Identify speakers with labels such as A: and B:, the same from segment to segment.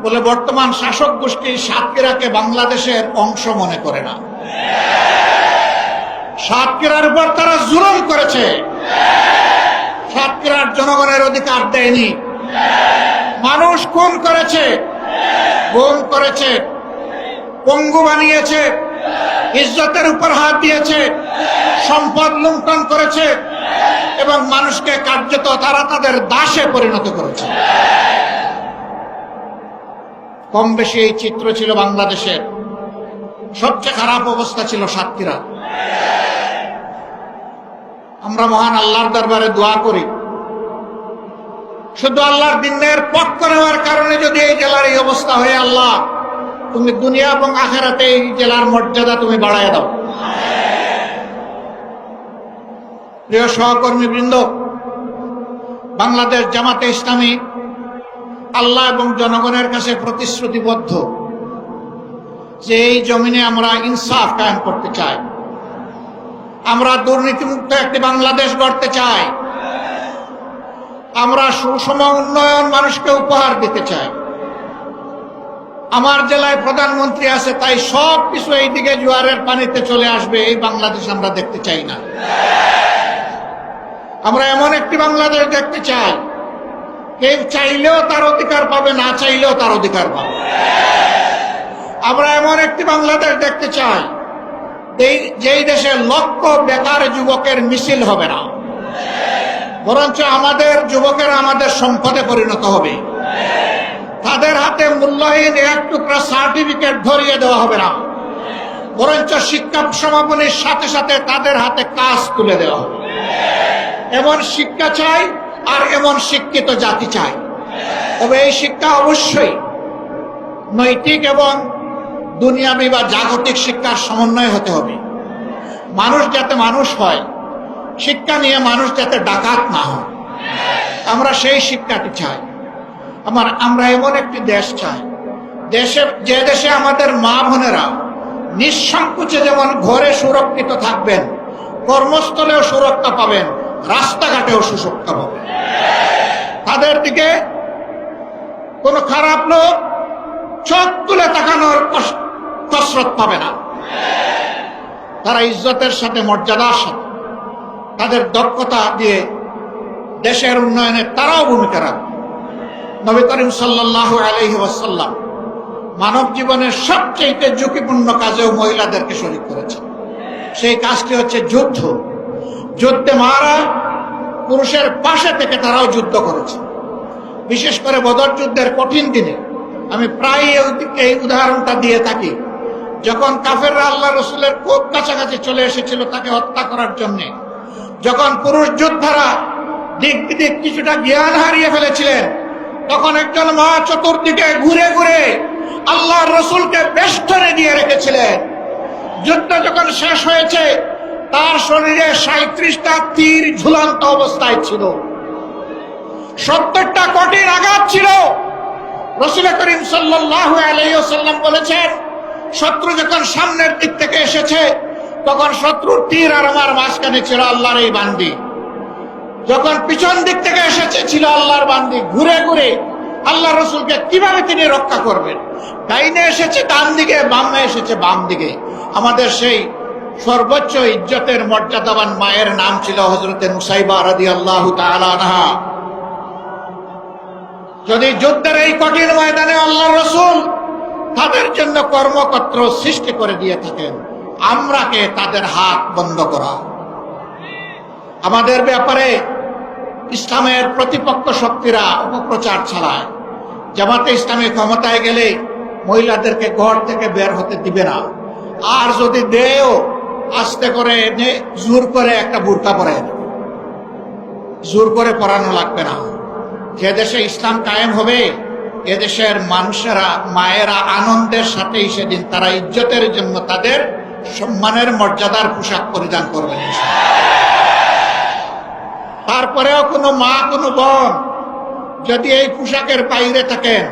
A: বলে বর্তমান শাসক গোষ্ঠী সাতক্ষীরাকে বাংলাদেশের অংশ মনে করে না। সাতক্ষীরার উপর তারা জুলুম করেছে, সাতক্ষীরার জনগণের অধিকার দেয়নি। মানুষ খুন করেছে, গুম করেছে, পঙ্গু বানিয়েছে, ইজ্জতের উপর হাত দিয়েছে, সম্পদ লুণ্ঠন করেছে এবং মানুষকে কার্যত তারা তাদের দাসে পরিণত করেছে। কম বেশি এই চিত্র ছিল বাংলাদেশের। সবচেয়ে খারাপ অবস্থা ছিল সাতক্ষীরা। আমরা মহান আল্লাহর দরবারে দোয়া করি, শুধু আল্লাহর দিনের পক্ষ নেওয়ার কারণে যদি এই জেলার এই অবস্থা হয়ে, আল্লাহ তুমি দুনিয়া এবং আখিরাতে এই জেলার মর্যাদা তুমি বাড়ায় দাও। প্রিয় সহকর্মী বৃন্দ, বাংলাদেশ জামাতে ইসলামী আল্লাহ এবং জনগণের কাছে প্রতিশ্রুতিবদ্ধ যে এই জমিনে আমরা ইনসাফ কায়েম করতে চাই, আমরা দুর্নীতিমুক্ত একটি বাংলাদেশ গড়তে চাই, আমরা সুষম উন্নয়ন মানুষকে উপহার দিতে চাই। আমার জেলায় প্রধানমন্ত্রী আছে, তাই সব কিছু এইদিকে জোয়ারের পানিতে চলে আসবে, এই বাংলাদেশ আমরা দেখতে চাই না। আমরা এমন একটি বাংলাদেশ দেখতে চাই, কেউ চাইলেও তার অধিকার পাবে, না চাইলেও তার অধিকার পাবে। আমরা এমন একটি বাংলাদেশ দেখতে চাই যেই দেশে লক্ষ বেকার যুবকের মিছিল হবে না, বরঞ্চ আমাদের যুবকেরা আমাদের সম্পদে পরিণত হবে। তাদের হাতে মূল্যহীন এক টুকরা সার্টিফিকেট ধরিয়ে দেওয়া হবে না, বরঞ্চ শিক্ষা সমাপনীর সাথে সাথে তাদের হাতে কাজ তুলে দেওয়া হবে। এমন শিক্ষা চাই আর এমন শিক্ষিত জাতি চাই। তবে এই শিক্ষা অবশ্যই নৈতিক এবং দুনিয়াবি বা জাগতিক শিক্ষার সমন্বয় হতে হবে। মানুষ যাতে মানুষ হয়, শিক্ষা নিয়ে মানুষ যাতে ডাকাত না হয়, আমরা সেই শিক্ষাটি চাই। আমরা এমন একটি দেশ চাই, যে দেশে আমাদের মা বোনেরা নিঃসংকোচে যেমন ঘরে সুরক্ষিত থাকবেন, কর্মস্থলেও সুরক্ষা পাবেন, রাস্তাঘাটেও সুরক্ষা পাবেন। তাদের দিকে কোনো খারাপ লোক চোখ তুলে তাকানোর কসরত পাবে না। তারা ইজ্জতের সাথে, মর্যাদার সাথে, তাদের দক্ষতা দিয়ে দেশের উন্নয়নে তারাও ভূমিকা রাখবে। নবী করিম সাল্লাল্লাহু আলাইহি ওয়াসাল্লাম মানব জীবনের সবচেয়ে ঝুঁকিপূর্ণ কাজেও মহিলাদেরকে শরীক করেছেন। সেই কাজটি হচ্ছে যুদ্ধ। যুদ্ধে মারা পুরুষের পাশে থেকে তারাও যুদ্ধ করেছে। বিশেষ করে বদর যুদ্ধের কঠিন দিনে আমি প্রায় এই উদাহরণটা দিয়ে থাকি। যখন কাফেররা আল্লাহ রসুলের খুব কাছাকাছি চলে এসেছিল তাকে হত্যা করার জন্য, যখন পুরুষ যোদ্ধারা দিক বিদিক কিছুটা জ্ঞান হারিয়ে ফেলেছিলেন, তখন একজন মা চতুর্দিকে ঘুরে ঘুরে আল্লাহর রসুলকে বেষ্টনে দিয়ে রেখেছিলেন। যুদ্ধ যখন শেষ হয়েছে, তার শরীরে 37টা তীর ঝুলন্ত অবস্থায় ছিল, 70টা কঠিন আঘাত ছিল। রাসূল করিম সাল্লাল্লাহু আলাইহি ওয়াসাল্লাম বলেছেন, শত্রু যখন সামনের দিক থেকে এসেছে, তখন শত্রুর তীর আর আমার মাঝখানে ছিল আল্লাহর এই বান্দি। যখন পিছন দিক থেকে এসেছে, ছিল আল্লাহর বান্দি। ঘুরে ঘুরে আল্লাহ রসুলকে কিভাবে তিনি রক্ষা করবেন? ডাইনে এসেছে ডান দিকে, বামে এসেছে বাম দিকে। আমাদের সেই সর্বোচ্চ ইজ্জতের মর্যাদাবান মায়ের নাম ছিল হযরতে মুসাইবা রাদিয়াল্লাহু তাআলা আনহা। যদি যুদ্ধের এই কঠিন ময়দানে আল্লাহর রসুল তাদের জন্য কর্মক্ষেত্র সৃষ্টি করে দিয়ে থাকেন, আমরা কে তাদের হাত বন্ধ করা? আমাদের ব্যাপারে ইসলামের প্রতিপক্ষ শক্তিরা অপপ্রচার চালায়। জামাতে ইসলামী ক্ষমতায় গেলে মহিলাদেরকে ঘর থেকে বের হতে দিবে না, আর যদি দেও আস্তে করে জোর করে একটা বুরকা পরে, জোর করে পরানো লাগবে না। যে দেশে ইসলাম কায়েম হবে, এদেশের মানুষেরা, মায়েরা আনন্দের সাথেই সেদিন তারা ইজ্জতের জন্য তাদের সম্মানের মর্যাদার পোশাক পরিধান করবেন। তারপরেও কোনো মা, কোনো বোন যদি এই পোশাকের বাইরে থাকেন,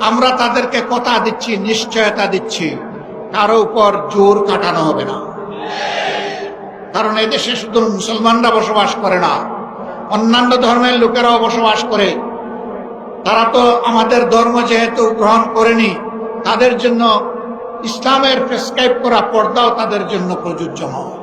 A: আমরা তাদেরকে কথা দিচ্ছি, নিশ্চয়তা দিচ্ছি, কারো উপর জোর কাটানো হবে না। কারণ এদেশে শুধু মুসলমানরা বসবাস করে না, অন্যান্য ধর্মের লোকেরাও বসবাস করে। তারা তো আমাদের ধর্ম যেহেতু গ্রহণ করেনি, তাদের জন্য ইসলামের প্রেসক্রাইব করা পর্দাও তাদের জন্য প্রযোজ্য নয়।